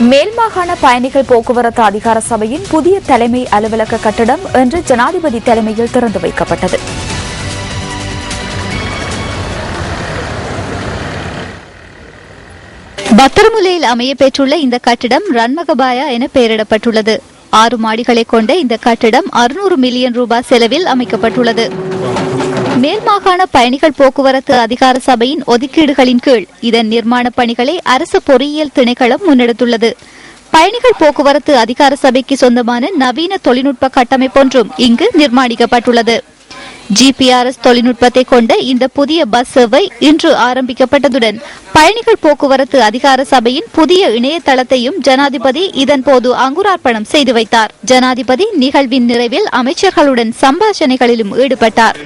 மேல் மாகாண பயணிகள் போக்குவரத்து அதிகார சபையின் புதிய தலைமை அலுவலக கட்டடம் இன்று ஜனாதிபதி தலைமையில் திறந்து வைக்கப்பட்டது. பத்திரமுலையில் அமைய பெற்றுள்ள இந்த கட்டிடம் ரன்மகபாயா என பெயரிடப்பட்டுள்ளது. 6 மாடிகளை கொண்ட இந்த கட்டிடம் 600 மில்லியன் ரூபாய் செலவில் அமைக்கப்பட்டுள்ளது. மேல் மாகாண பயணிகள் போக்குவரத்து அதிகார சபையின் ஒதுக்கீடுகளின் கீழ் இதன் நிர்மாண பணிகளை அரசு பொறியியல் திணைக்களம் முன்னெடுத்துள்ளது. பயணிகள் போக்குவரத்து அதிகார சபைக்கு சொந்தமான நவீன தொழில்நுட்ப கட்டமைப்பொன்றும் இங்கு நிர்மாணிக்கப்பட்டுள்ளது. GPS தொழில்நுட்பத்தை கொண்ட இந்த புதிய பஸ் சேவை இன்று ஆரம்பிக்கப்பட்டதுடன் பயணிகள் போக்குவரத்து அதிகார சபையின் புதிய இணையதளத்தையும் ஜனாதிபதி இதன்போது அங்குரார்ப்பணம் செய்து வைத்தார். ஜனாதிபதி நிகழ்வின் நிறைவில் அமைச்சர்களுடன் சம்பாஷணைகளிலும் ஈடுபட்டார்.